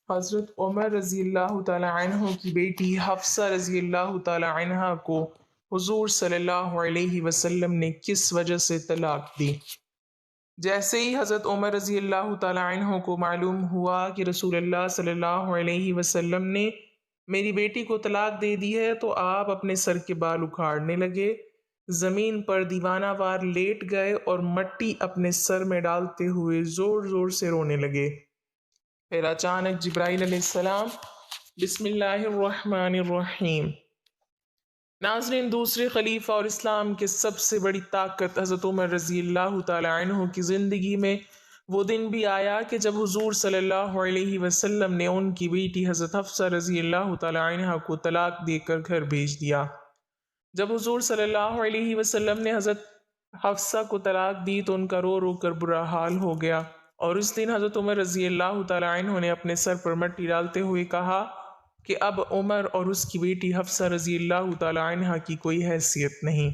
حضرت عمر رضی اللہ تعالی عنہ کی بیٹی حفصہ رضی اللہ تعالی عنہ کو حضور صلی اللہ علیہ وسلم نے کس وجہ سے طلاق دی؟ جیسے ہی حضرت عمر رضی اللہ تعالی عنہ کو معلوم ہوا کہ رسول اللہ صلی اللہ علیہ وسلم نے میری بیٹی کو طلاق دے دی ہے تو آپ اپنے سر کے بال اکھاڑنے لگے، زمین پر دیوانہ وار لیٹ گئے اور مٹی اپنے سر میں ڈالتے ہوئے زور زور سے رونے لگے۔ پھر اچانک جبرائیل علیہ السلام بسم اللہ الرحمن الرحیم۔ ناظرین، دوسرے خلیفہ اور اسلام کے سب سے بڑی طاقت حضرت عمر رضی اللہ تعالی عنہ کی زندگی میں وہ دن بھی آیا کہ جب حضور صلی اللہ علیہ وسلم نے ان کی بیٹی حضرت حفصہ رضی اللہ تعالی عنہ کو طلاق دے کر گھر بھیج دیا۔ جب حضور صلی اللہ علیہ وسلم نے حضرت حفصہ کو طلاق دی تو ان کا رو رو کر برا حال ہو گیا، اور اس دن حضرت عمر رضی اللہ تعالی عنہ نے اپنے سر پر مٹی ڈالتے ہوئے کہا کہ اب عمر اور اس کی بیٹی حفصہ رضی اللہ تعالی عنہ کی کوئی حیثیت نہیں۔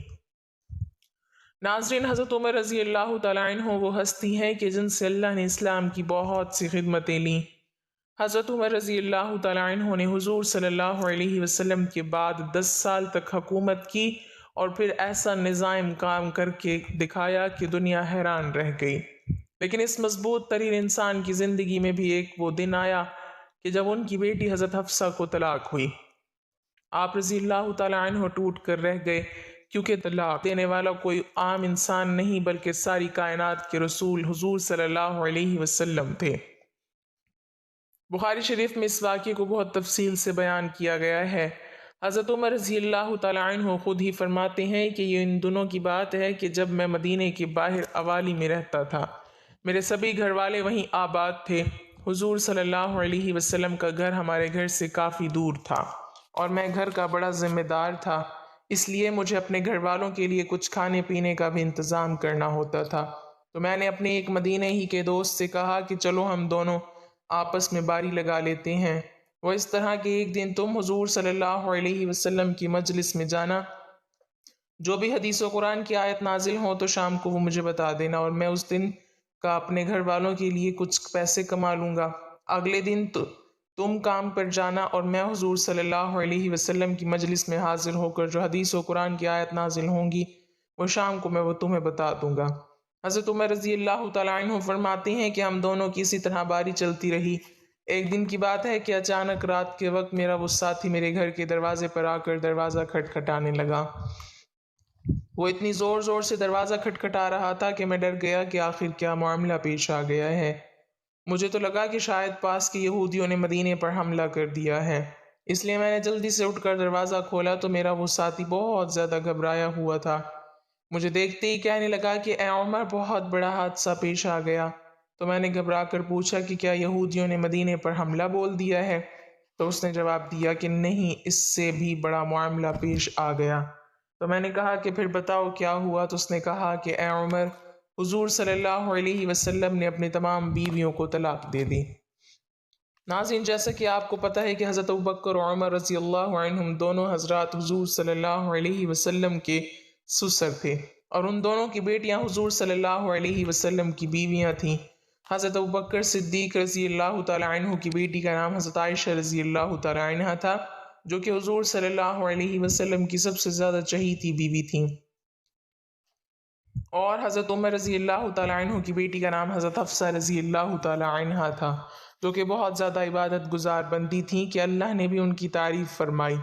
ناظرین، حضرت عمر رضی اللہ تعالی عنہ وہ ہستی ہیں کہ جن سے اللہ نے اسلام کی بہت سی خدمتیں لیں۔ حضرت عمر رضی اللہ تعالی عنہ نے حضور صلی اللہ علیہ وسلم کے بعد 10 سال تک حکومت کی اور پھر ایسا نظام کام کر کے دکھایا کہ دنیا حیران رہ گئی۔ لیکن اس مضبوط ترین انسان کی زندگی میں بھی ایک وہ دن آیا کہ جب ان کی بیٹی حضرت حفصہ کو طلاق ہوئی۔ آپ رضی اللہ تعالی عنہ ٹوٹ کر رہ گئے، کیونکہ طلاق دینے والا کوئی عام انسان نہیں بلکہ ساری کائنات کے رسول حضور صلی اللہ علیہ وسلم تھے۔ بخاری شریف میں اس واقعے کو بہت تفصیل سے بیان کیا گیا ہے۔ حضرت عمر رضی اللہ تعالی عنہ خود ہی فرماتے ہیں کہ یہ ان دنوں کی بات ہے کہ جب میں مدینے کے باہر اوالی میں رہتا تھا، میرے سبھی گھر والے وہیں آباد تھے۔ حضور صلی اللہ علیہ وسلم کا گھر ہمارے گھر سے کافی دور تھا اور میں گھر کا بڑا ذمہ دار تھا، اس لیے مجھے اپنے گھر والوں کے لیے کچھ کھانے پینے کا بھی انتظام کرنا ہوتا تھا۔ تو میں نے اپنے ایک مدینے ہی کے دوست سے کہا کہ چلو ہم دونوں آپس میں باری لگا لیتے ہیں۔ وہ اس طرح کہ ایک دن تم حضور صلی اللہ علیہ وسلم کی مجلس میں جانا، جو بھی حدیث و قرآن کی آیت نازل ہو تو شام کو وہ مجھے بتا دینا، اور میں اس دن کا اپنے گھر والوں کے لیے کچھ پیسے کما لوں گا۔ اگلے دن تم کام پر جانا اور میں حضور صلی اللہ علیہ وسلم کی مجلس میں حاضر ہو کر جو حدیث و قرآن کی آیت نازل ہوں گی وہ شام کو میں وہ تمہیں بتا دوں گا۔ حضرت عمر رضی اللہ تعالی عنہ فرماتے ہیں کہ ہم دونوں کی اسی طرح باری چلتی رہی۔ ایک دن کی بات ہے کہ اچانک رات کے وقت میرا وہ ساتھی میرے گھر کے دروازے پر آ کر دروازہ کھٹکھٹانے لگا۔ وہ اتنی زور زور سے دروازہ کھٹکھٹا رہا تھا کہ میں ڈر گیا کہ آخر کیا معاملہ پیش آ گیا ہے۔ مجھے تو لگا کہ شاید پاس کے یہودیوں نے مدینے پر حملہ کر دیا ہے، اس لیے میں نے جلدی سے اٹھ کر دروازہ کھولا تو میرا وہ ساتھی بہت زیادہ گھبرایا ہوا تھا۔ مجھے دیکھتے ہی کہنے لگا کہ اے عمر، بہت بڑا حادثہ پیش آ گیا۔ تو میں نے گھبرا کر پوچھا کہ کیا یہودیوں نے مدینے پر حملہ بول دیا ہے؟ تو اس نے جواب دیا کہ نہیں، اس سے بھی بڑا معاملہ پیش آ گیا۔ تو میں نے کہا کہ پھر بتاؤ کیا ہوا؟ تو اس نے کہا کہ اے عمر، حضور صلی اللہ علیہ وسلم نے اپنی تمام بیویوں کو طلاق دے دی۔ ناظرین، جیسا کہ آپ کو پتہ ہے کہ حضرت ابوبکر اور عمر رضی اللہ عنہم دونوں حضرات حضور صلی اللہ علیہ وسلم کے سسر تھے، اور ان دونوں کی بیٹیاں حضور صلی اللہ علیہ وسلم کی بیویاں تھیں۔ حضرت ابوبکر صدیق رضی اللہ تعالی عنہ کی بیٹی کا نام حضرت عائشہ رضی اللہ تعالی عنہ تھا، جو کہ حضور صلی اللہ علیہ وسلم کی سب سے زیادہ چہیتی بیوی تھیں، اور حضرت عمر رضی اللہ تعالی عنہ کی بیٹی کا نام حضرت حفصہ رضی اللہ تعالی عنہ تھا، جو کہ بہت زیادہ عبادت گزار بندی تھیں کہ اللہ نے بھی ان کی تعریف فرمائی۔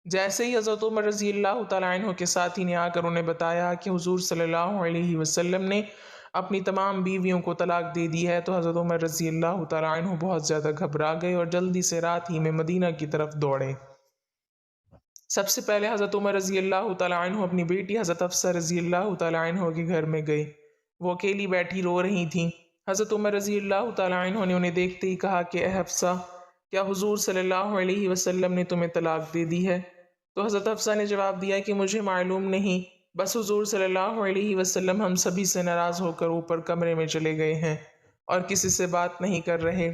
جیسے ہی حضرت عمر رضی اللہ تعالی عنہ کے ساتھی نے آ کر انہیں بتایا کہ حضور صلی اللہ علیہ وسلم نے اپنی تمام بیویوں کو طلاق دے دی ہے، تو حضرت عمر رضی اللہ تعالی عنہ بہت زیادہ گھبرا گئے اور جلدی سے رات ہی میں مدینہ کی طرف دوڑے۔ سب سے پہلے حضرت عمر رضی اللہ تعالی عنہ اپنی بیٹی حضرت حفصہ رضی اللہ تعالی عنہ کے گھر میں گئے۔ وہ اکیلی بیٹھی رو رہی تھیں۔ حضرت عمر رضی اللہ تعالی عنہ نے انہیں دیکھتے ہی کہا کہ اے حفصہ، کیا حضور صلی اللہ علیہ وسلم نے تمہیں طلاق دے دی ہے؟ تو حضرت حفصہ نے جواب دیا کہ مجھے معلوم نہیں، بس حضور صلی اللہ علیہ وسلم ہم سبھی سے ناراض ہو کر اوپر کمرے میں چلے گئے ہیں اور کسی سے بات نہیں کر رہے۔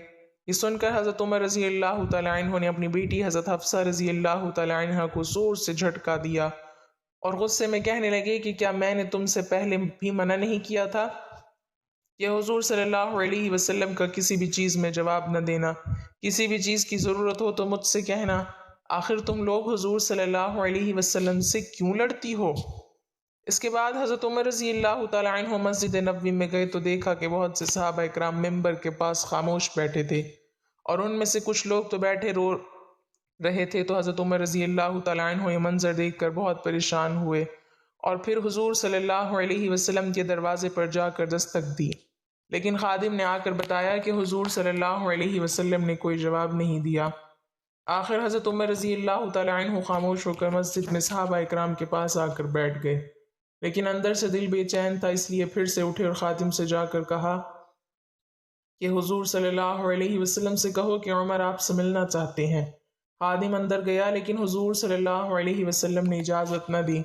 یہ سن کر حضرت عمر رضی اللہ تعالی عنہ نے اپنی بیٹی حضرت حفصہ رضی اللہ تعالی عنہ کو زور سے جھٹکا دیا اور غصے میں کہنے لگے کہ کیا میں نے تم سے پہلے بھی منع نہیں کیا تھا کہ حضور صلی اللہ علیہ وسلم کا کسی بھی چیز میں جواب نہ دینا، کسی بھی چیز کی ضرورت ہو تو مجھ سے کہنا، آخر تم لوگ حضور صلی اللہ علیہ وسلم سے کیوں لڑتی ہو؟ اس کے بعد حضرت عمر رضی اللہ تعالیٰ عنہ مسجد نبوی میں گئے تو دیکھا کہ بہت سے صحابہ اکرام ممبر کے پاس خاموش بیٹھے تھے، اور ان میں سے کچھ لوگ تو بیٹھے رو رہے تھے۔ تو حضرت عمر رضی اللہ تعالیٰ عنہ یہ منظر دیکھ کر بہت پریشان ہوئے، اور پھر حضور صلی اللہ علیہ وسلم کے دروازے پر جا کر دستک دی، لیکن خادم نے آ کر بتایا کہ حضور صلی اللہ علیہ وسلم نے کوئی جواب نہیں دیا۔ آخر حضرت عمر رضی اللہ تعالیٰ عنہ خاموش ہو کر مسجد میں صحابہ اکرام کے پاس آ کر بیٹھ گئے، لیکن اندر سے دل بے چین تھا، اس لیے پھر سے اٹھے اور خادم سے جا کر کہا کہ حضور صلی اللہ علیہ وسلم سے کہو کہ عمر آپ سے ملنا چاہتے ہیں۔ خادم اندر گیا، لیکن حضور صلی اللہ علیہ وسلم نے اجازت نہ دی۔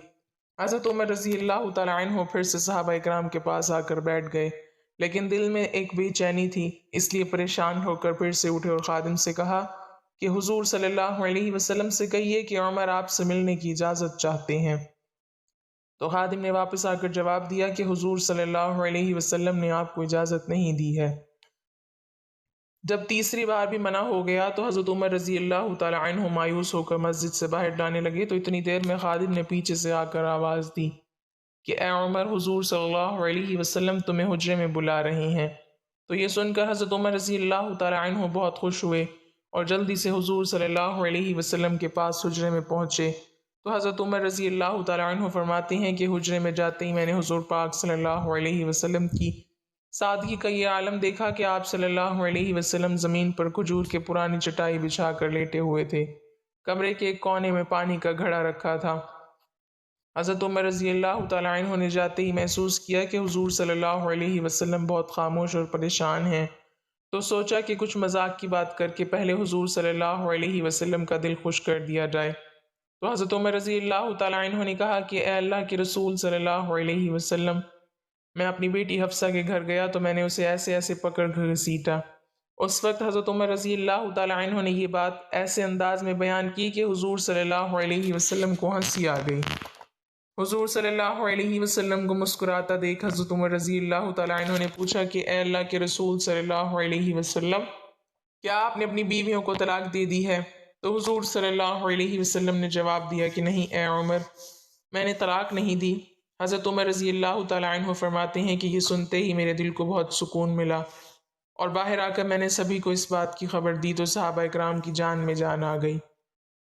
حضرت عمر رضی اللہ تعالیٰ عنہ پھر سے صحابہ اکرام کے پاس آ کر بیٹھ گئے، لیکن دل میں ایک بے چینی تھی، اس لیے پریشان ہو کر پھر سے اٹھے اور خادم سے کہا کہ حضور صلی اللہ علیہ وسلم سے کہیے کہ عمر آپ سے ملنے کی اجازت چاہتے ہیں۔ تو خادم نے واپس آ کر جواب دیا کہ حضور صلی اللہ علیہ وسلم نے آپ کو اجازت نہیں دی ہے۔ جب تیسری بار بھی منع ہو گیا تو حضرت عمر رضی اللہ تعالیٰ عنہ مایوس ہو کر مسجد سے باہر لانے لگے، تو اتنی دیر میں خادم نے پیچھے سے آ کر آواز دی کہ اے عمر، حضور صلی اللہ علیہ وسلم تمہیں حجرے میں بلا رہے ہیں۔ تو یہ سن کر حضرت عمر رضی اللہ تعالیٰ عنہ بہت خوش ہوئے اور جلدی سے حضور صلی اللہ علیہ وسلم کے پاس حجرے میں پہنچے۔ تو حضرت عمر رضی اللہ تعالیٰ عنہ فرماتے ہیں کہ حجرے میں جاتے ہی میں نے حضور پاک صلی اللہ علیہ وسلم کی سادگی کا یہ عالم دیکھا کہ آپ صلی اللہ علیہ وسلم زمین پر کھجور کے پرانی چٹائی بچھا کر لیٹے ہوئے تھے، کمرے کے ایک کونے میں پانی کا گھڑا رکھا تھا۔ حضرت عمر رضی اللہ تعالیٰ عنہ نے جاتے ہی محسوس کیا کہ حضور صلی اللہ علیہ وسلم بہت خاموش اور پریشان ہیں، تو سوچا کہ کچھ مذاق کی بات کر کے پہلے حضور صلی اللہ علیہ وسلم کا دل خوش کر دیا جائے۔ تو حضرت عمر رضی اللہ تعالیٰ عنہ نے کہا کہ اے اللہ کے رسول صلی اللہ علیہ وسلم، میں اپنی بیٹی حفصہ کے گھر گیا تو میں نے اسے ایسے ایسے پکڑ کر گھسیٹا۔ اس وقت حضرت عمر رضی اللہ تعالیٰ عنہ نے یہ بات ایسے انداز میں بیان کی کہ حضور صلی اللہ علیہ وسلم کو ہنسی آ گئی۔ حضور صلی اللہ علیہ وسلم کو مسکراتا دیکھ حضرت عمر رضی اللہ تعالیٰ عنہ نے پوچھا کہ اے اللہ کے رسول صلی اللہ علیہ وسلم، کیا آپ نے اپنی بیویوں کو طلاق دے دی ہے؟ تو حضور صلی اللہ علیہ وسلم نے جواب دیا کہ نہیں اے عمر، میں نے طلاق نہیں دی۔ حضرت عمر رضی اللہ تعالیٰ عنہ فرماتے ہیں کہ یہ سنتے ہی میرے دل کو بہت سکون ملا، اور باہر آ کر میں نے سبھی کو اس بات کی خبر دی تو صحابہ اکرام کی جان میں جان آ گئی۔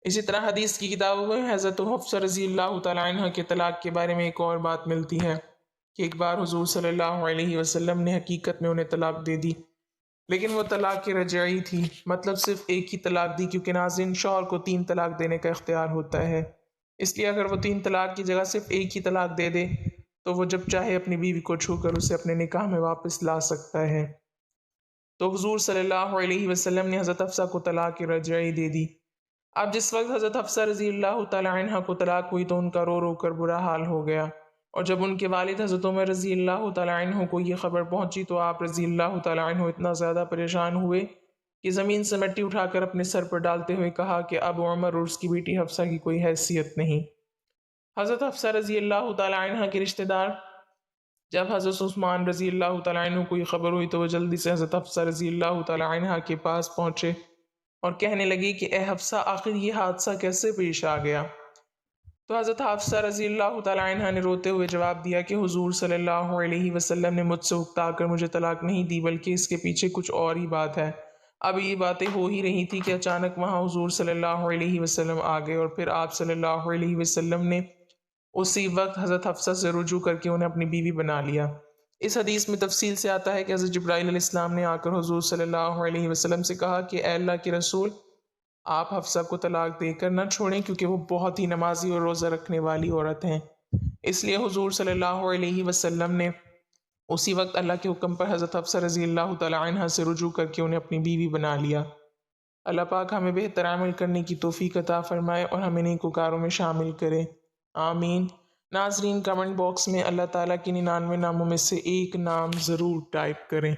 اسی طرح حدیث کی کتابوں میں حضرت حفصہ رضی اللہ تعالیٰ عنہ کے طلاق کے بارے میں ایک اور بات ملتی ہے کہ ایک بار حضور صلی اللہ علیہ وسلم نے حقیقت میں انہیں طلاق دے دی، لیکن وہ طلاق رجعی تھی، مطلب صرف ایک ہی طلاق دی، کیونکہ ناظرین شوہر کو 3 طلاق دینے کا اختیار ہوتا ہے، اس لیے اگر وہ 3 طلاق کی جگہ صرف ایک ہی طلاق دے دے تو وہ جب چاہے اپنی بیوی کو چھو کر اسے اپنے نکاح میں واپس لا سکتا ہے۔ تو حضور صلی اللہ علیہ وسلم نے حضرت حفصہ کو طلاق رجعی دے دی۔ اب جس وقت حضرت حفصہ رضی اللہ تعالیٰ عنہ کو طلاق ہوئی تو ان کا رو رو کر برا حال ہو گیا، اور جب ان کے والد حضرت عمر رضی اللہ تعالیٰ عنہ کو یہ خبر پہنچی تو آپ رضی اللہ تعالیٰ عنہ اتنا زیادہ پریشان ہوئے کہ زمین سے مٹی اٹھا کر اپنے سر پر ڈالتے ہوئے کہا کہ اب عمر اور اس کی بیٹی حفصہ کی کوئی حیثیت نہیں۔ حضرت حفصہ رضی اللہ تعالیٰ عنہ کے رشتہ دار جب حضرت عثمان رضی اللہ تعالیٰ عنہ کو یہ خبر ہوئی تو وہ جلدی سے حضرت حفصہ رضی اللہ تعالیٰ عنہ کے پاس پہنچے اور کہنے لگی کہ اے حفصہ، آخر یہ حادثہ کیسے پیش آ گیا؟ تو حضرت حفصہ رضی اللہ تعالیٰ عنہ نے روتے ہوئے جواب دیا کہ حضور صلی اللہ علیہ وسلم نے مجھ سے اکتا کر مجھے طلاق نہیں دی، بلکہ اس کے پیچھے کچھ اور ہی بات ہے۔ اب یہ باتیں ہو ہی رہی تھی کہ اچانک وہاں حضور صلی اللہ علیہ وسلم آ گئے، اور پھر آپ صلی اللہ علیہ وسلم نے اسی وقت حضرت حفصہ سے رجوع کر کے انہیں اپنی بیوی بنا لیا۔ اس حدیث میں تفصیل سے آتا ہے کہ حضرت جبرائیل علیہ السلام نے آ کر حضور صلی اللہ علیہ وسلم سے کہا کہ اے اللہ کے رسول، آپ حفصہ کو طلاق دے کر نہ چھوڑیں، کیونکہ وہ بہت ہی نمازی اور روزہ رکھنے والی عورت ہیں۔ اس لیے حضور صلی اللہ علیہ وسلم نے اسی وقت اللہ کے حکم پر حضرت حفصہ رضی اللہ تعالیٰ عنہ سے رجوع کر کے انہیں اپنی بیوی بنا لیا۔ اللہ پاک ہمیں بہتر عمل کرنے کی توفیق عطا فرمائے اور ہمیں نیکوکاروں میں شامل کرے، آمین۔ ناظرین، کمنٹ باکس میں اللہ تعالیٰ کے 99 ناموں میں سے ایک نام ضرور ٹائپ کریں۔